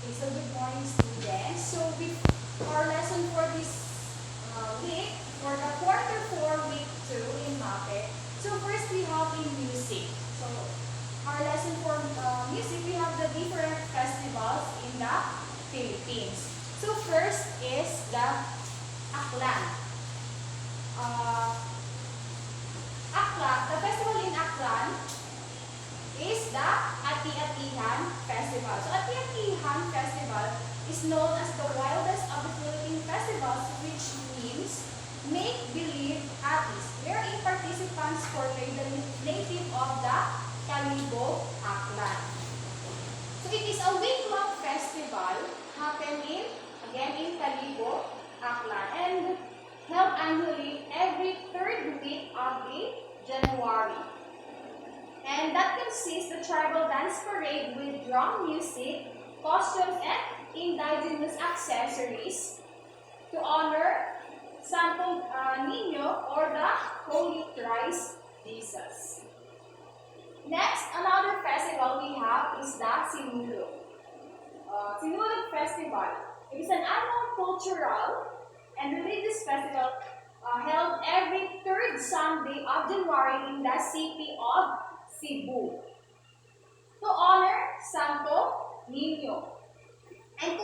So good morning, students. So with our lesson for this week, for the quarter 4, week 2 in MAPEH. So first we have in music. So our lesson for music, we have the different festivals in the Philippines. So first is the Aklan. The festival in Aklan is the Ati-Atihan Festival. So Ati-Atihan Festival is known as the wildest of the Philippine festivals, which means make-believe atis, wherein participants portray the native of the Kalibo Aklan. So it is a week-long festival happening again in Kalibo Aklan and held annually every third week of the January. And that consists the tribal dance parade with drum music, costumes, and indigenous accessories to honor Santo Niño or the Holy Christ Jesus. Next, another festival we have is the Sinulog. Sinulog Festival. It is an annual cultural and religious festival held every third Sunday of January in the city of Cebu to honor Santo Niño and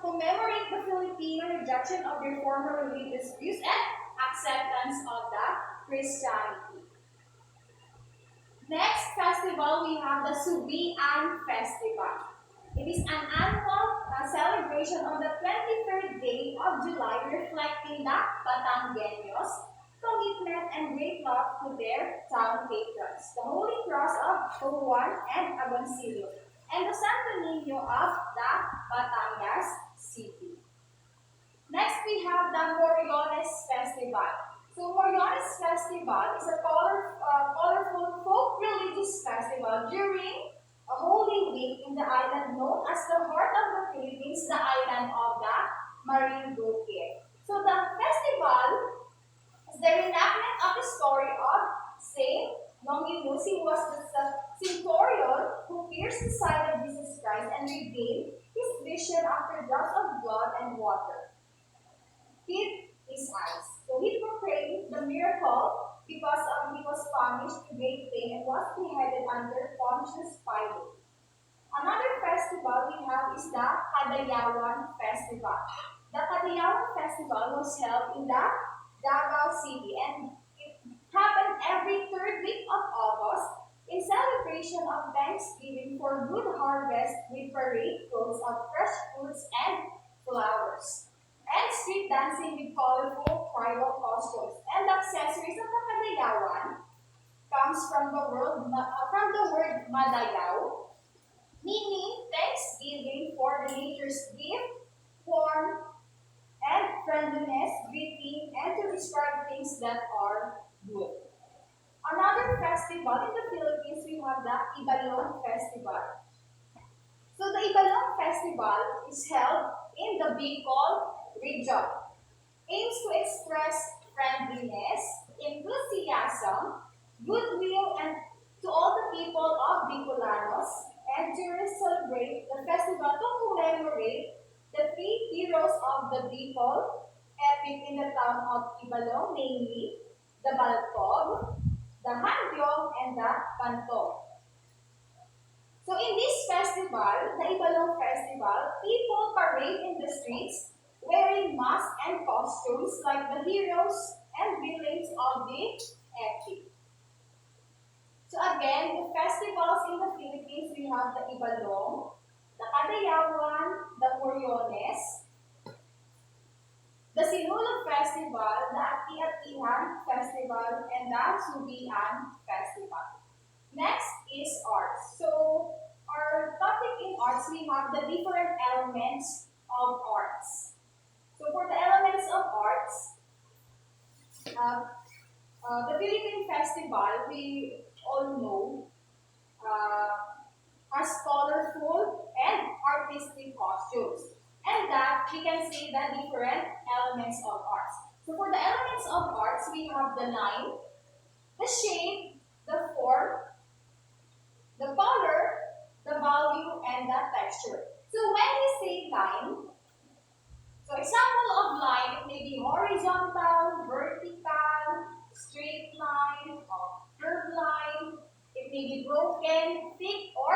commemorate the Filipino rejection of their former religious views and acceptance of the Christianity. Next festival, we have the Subian Festival. It is an annual celebration on the 23rd day of July, reflecting the Batangueños' commitment and great love to their town patrons, the Holy Cross of Juan and Abancillo, and the Santo Niño of the Batangas City. Next, we have the Moriones Festival. So, Moriones Festival is a colorful folk religious festival during a holy week in the island known as the heart of the Philippines, the island of the Marinduque. So, the festival is the reenactment of the story of Saint Longinus. He was the centurion who pierced the side of Jesus Christ and regained his vision after drops of blood and water hit his eyes. So he proclaimed the miracle because he was punished to great pain and was beheaded under Pontius Pilate. Another festival we have is the Kadayawan Festival. The Kadayawan Festival was held in the Davao City and it happened every third week of August in celebration of Thanksgiving for good harvest with parade floats of fresh fruits and flowers, and street dancing with colorful tribal costumes. And the accessories of the Kadayawan comes from the word Madayaw, meaning thanksgiving for the nature's gift, warmth, and friendliness, greeting, and to describe things that are good. Another festival in the Philippines, we have the Ibalong Festival. So the Ibalong Festival is held in the Bicol region. Aims to express friendliness, enthusiasm, goodwill, and to all the people of Bicolanos, and to celebrate the festival to commemorate the three heroes of the Bicol epic in the town of Ibalong, namely the Baltog, the Handyong, and the Pantog. So in this festival, the Ibalong Festival, people parade in the streets wearing masks and costumes like the heroes and villains of the epic. So again, the festivals in the Philippines, we have the Ibalong, the Kadayawan, the Moriones, the Sinulog Festival, the Ati-Atihan Festival, and the Subian Festival. Next is arts. So our topic in arts, we have the different elements of arts. So for the elements of arts, the Philippine Festival, we all know, has colorful and artistic costumes. And that we can see the different elements of arts. So for the elements of arts, we have the line, the shape, the form, the color, the value, and the texture. So when we say again, thick or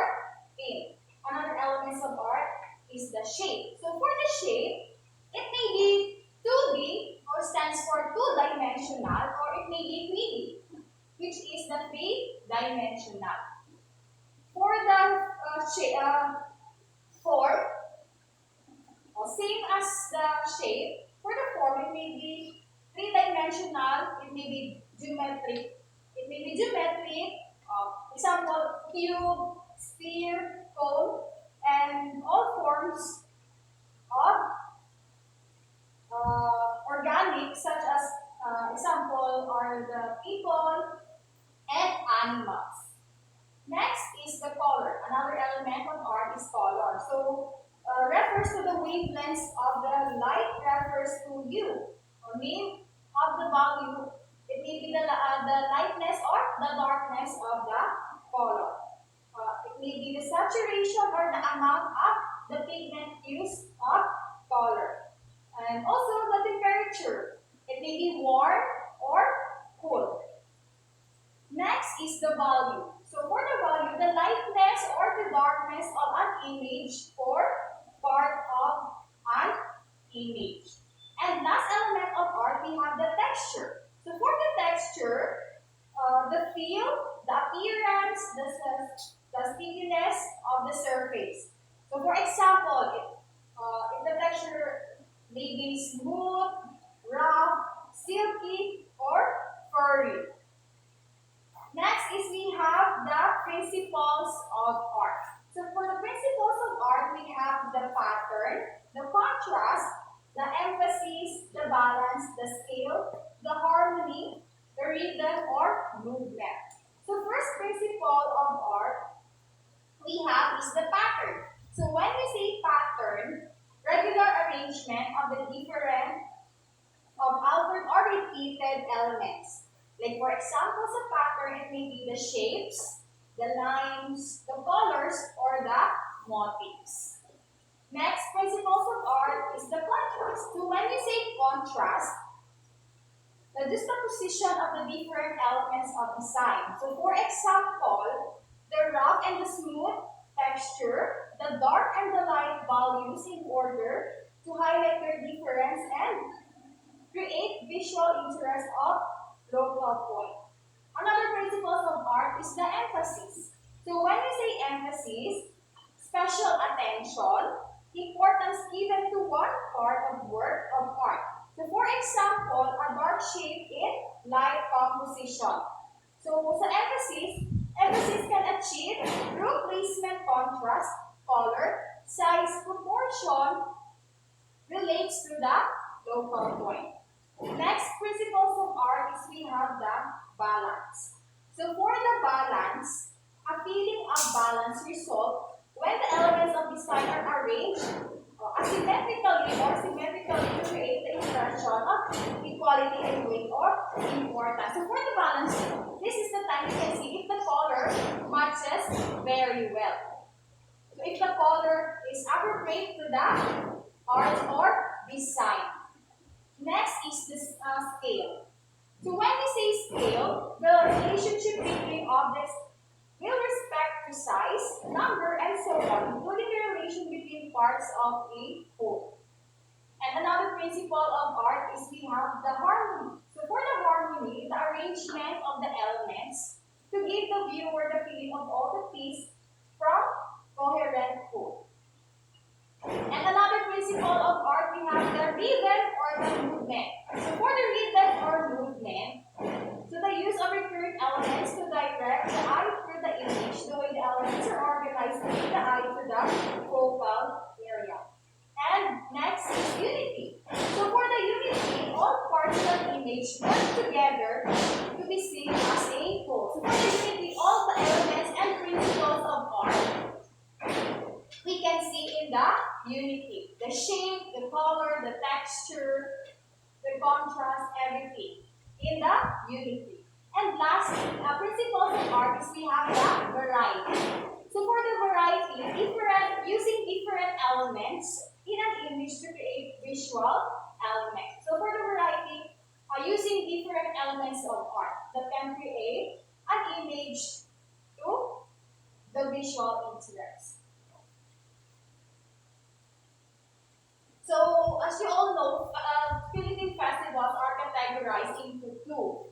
thin. Another elements of art is the shape. So for the shape, it may be 2D or stands for two-dimensional, or it may be 3D, which is the three-dimensional. For the form, same as the shape, for the form it may be three-dimensional, it may be geometric. It may be geometric, example, cube, sphere, cone, and all forms of organic, such as example are the people and animals. Next is the color. Another element of art is color. So, refers to the wavelengths of the light, refers to hue or name of the value. It may be the lightness or the darkness of the color. It may be the saturation or the amount of the pigment used of color. And also the temperature. It may be warm or cool. Next is the value. So for the value, the lightness or the darkness of an image or part of an image. And last element of art, we have the texture. So for the texture, the feel, the appearance, the stickiness of the surface. So for example, if the texture may be smooth, rough, silky, or furry. Next is we have the principles of art. So for the principles of art, we have the pattern, the contrast, the emphasis, the balance, the scale, the harmony, the rhythm or movement. So first principle of art we have is the pattern. So when we say pattern, regular arrangement of the different altered or repeated elements. Like for example, sa pattern, it may be the shapes, the lines, the colors, or the motifs. Next, principles of art is the contrast. So when we say contrast, the juxtaposition of the different elements of design. So for example, the rough and the smooth texture, the dark and the light values in order to highlight their difference and create visual interest of local point. Another principles of art is the emphasis. So when we say emphasis, special attention, importance given to one part of work of art. So for example, a dark shade in light composition. So sa emphasis can achieve through placement, contrast, color, size, proportion, relates to the local point. Next principles of art is we have the balance. So for the balance, a feeling of balance result when the elements of design are arranged asymmetrically or symmetrically to create the impression of equality in weight or importance. So for the balance, this is the time you can see if the color matches very well. So if the color is appropriate to the art or design. Next is the scale. So when we say scale, the relationship between objects will respect to size, number, and so on, including the relation between parts of a whole. And another principle of art is we have the harmony. So for the harmony, the arrangement of the elements to give the viewer the feeling of all the piece from coherent whole. And another principle of art, we have the rhythm or the movement. So for the rhythm or movement, so the use of recurrent elements to direct the eye through the image, the way the elements are organized to lead the eye to the focal area. And next is unity. So for the unity, all parts of the image work together to be seen as a whole. So for the unity, all the elements and principles of art we can see in the unity. The shape, the color, the texture, the contrast, everything in the unity. And lastly, principles of art is we have the variety. So for the variety, using different elements in an image to create visual elements. So for the variety, using different elements of art that can create an image to the visual interest. So, as you all know, Philippine festivals are categorized into two.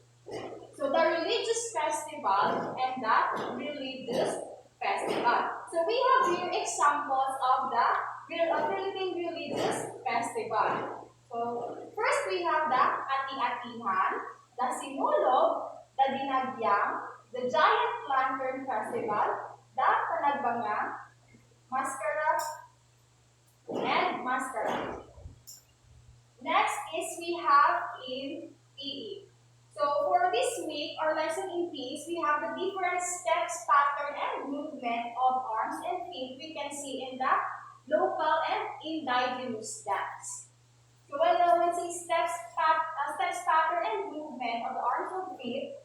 So, the religious festival and the religious festival. So, we have here examples of the Philippine religious festival. So, first we have the Ati-Atihan, the Sinulog, the Dinagyang, the Giant Lantern Festival, the Panagbanga, Mascara, and Mascara. Next is we have in PE. So for this week, our lesson in PE, we have the different steps, pattern, and movement of arms and feet we can see in the local and indigenous dance. So when we say steps, pattern, and movement of the arms and feet,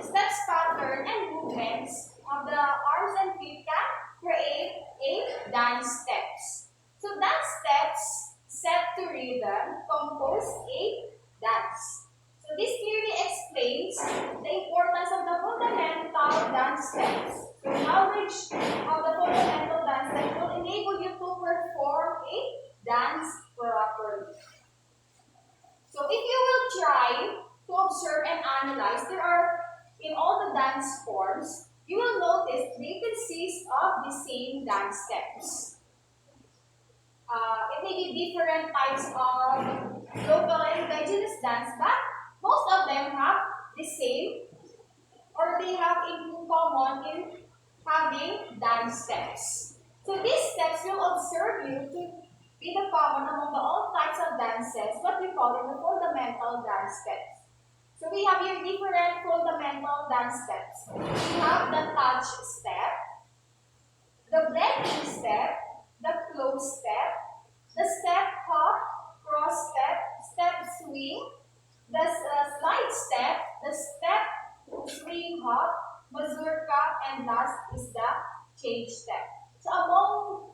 steps, pattern, and movements of the arms and feet can create a dance steps. So dance steps set to rhythm compose a dance. So this clearly explains the importance of the fundamental dance steps. So knowledge of the fundamental dance steps will enable you to perform a dance properly. So if you will try to observe and analyze, there are in all the dance forms, you will notice they consist of the same dance steps. It may be different types of local and indigenous dance, but most of them have the same or they have in common in having dance steps. So these steps will observe you to be the common among the all types of dances, what we call in the fundamental dance steps. So we have here different fundamental dance steps. We have the touch step, the blending step, the close step, the step hop, cross step, step swing, the slide step, the step swing hop, mazurka, and last is the change step. So among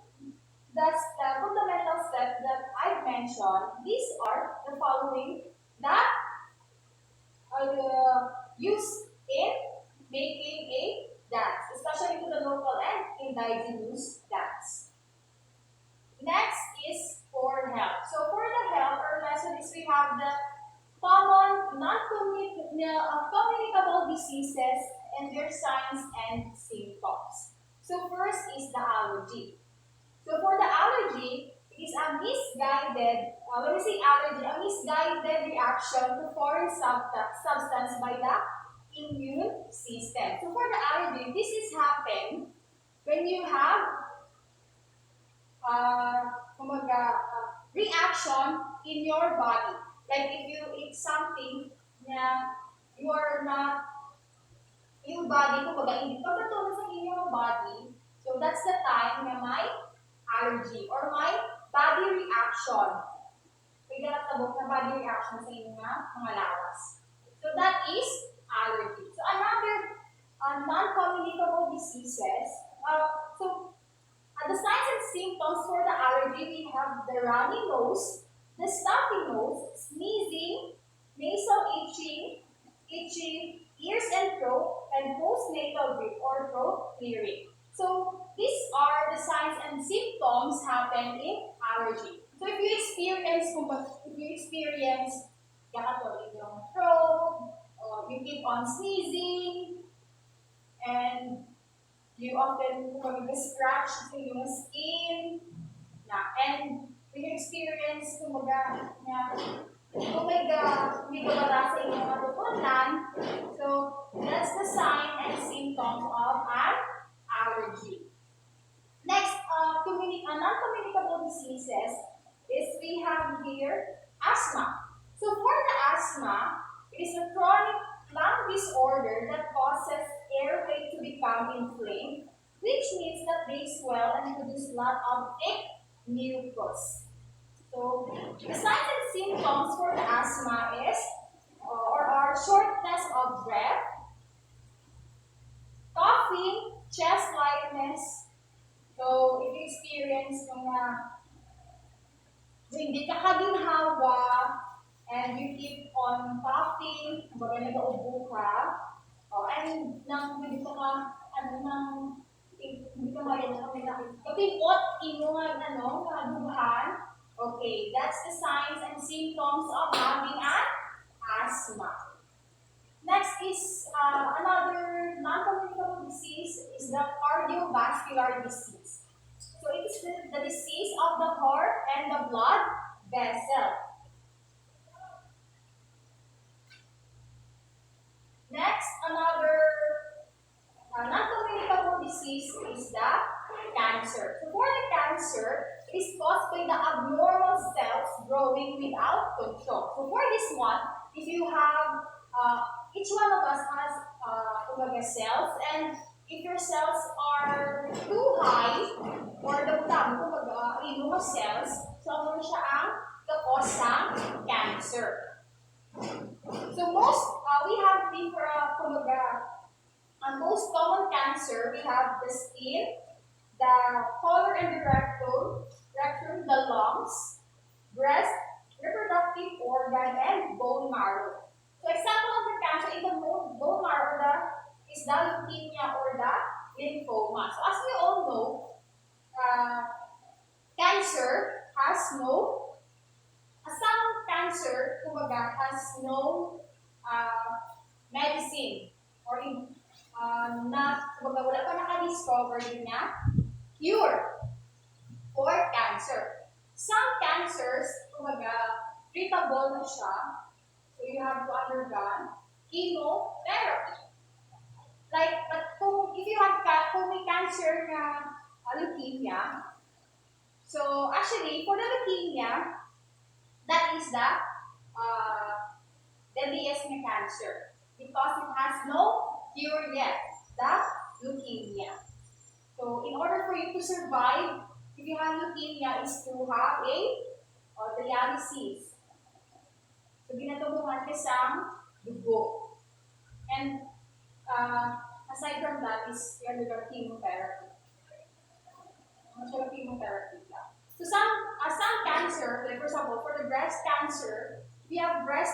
the fundamental steps that I've mentioned, these are the following that are used in making a dance, especially to the local and indigenous dance. Next is for health. So for the health, our lesson is we have the common non-communicable diseases and their signs and symptoms. So first is the allergy. So for the allergy, it is a misguided, when we say allergy, a misguided reaction to foreign substance by the immune system. So for the allergy, this is happen when you have reaction in your body. Like if you eat something na you are not, yung body, kumbaga, hindi pagkatuloy sa inyong body, so that's the time na may allergy or may body reaction. May tabok na body reaction sa inyong mga lawas. So that is allergy. So another non-communicable diseases, the signs and symptoms for the allergy, we have the runny nose, the stuffy nose, sneezing, nasal itching, ears and throat, and postnatal drip or throat clearing. So these are the signs and symptoms happen in allergy. So if you experience in your throat, or you keep on sneezing, and you often scratch yung skin, and when you experience kumbaga na may gabara sa inyong matutunan, so that's the sign and symptoms of an allergy. Next, non-communicable diseases is we have here asthma. So for the asthma, it is a chronic lung disorder that causes airway to become inflamed, which means that they swell and produce a lot of thick mucus. So the signs and symptoms for the asthma is or are shortness of breath, coughing, chest lightness. So if you experience hindi ka kaginhawa and you keep on coughing, kumbaga nag-uubo ka, O, and nang hindi ka ano, hindi ka kapipot, inuhan, duguhan. Okay, that's the signs and symptoms of having an asthma. Next is another non-communicable disease is the cardiovascular disease. So it is the disease of the heart and the blood vessel. Next, another non-communicable disease is the cancer. So for the cancer, it is caused by the abnormal cells growing without control. So for this one, if you have, each one of us has cells, and if your cells are too high, or the cells, so ano siya ang cause ng cancer. So we have different, most common cancer, we have the skin, the colon and the rectum, the lungs, breast, reproductive organ, and bone marrow. So example of the cancer in the bone marrow is the leukemia or the lymphoma. So as we all know, cancer has no, some cancer, has no medicine or wala pa naka-discover din na cure for cancer. Some cancers, treatable na siya, so you have to undergo chemotherapy. Like, but if you have may cancer na leukemia, so actually, for the leukemia, that is the deadliest cancer because it has no cure yet, the leukemia. So in order for you to survive, if you have leukemia, is to have a dialysis. So ginatulungan ka sa dugo. And aside from that is you undergo chemotherapy. Chemotherapy. So some cancer, like for example, for the breast cancer, we have breast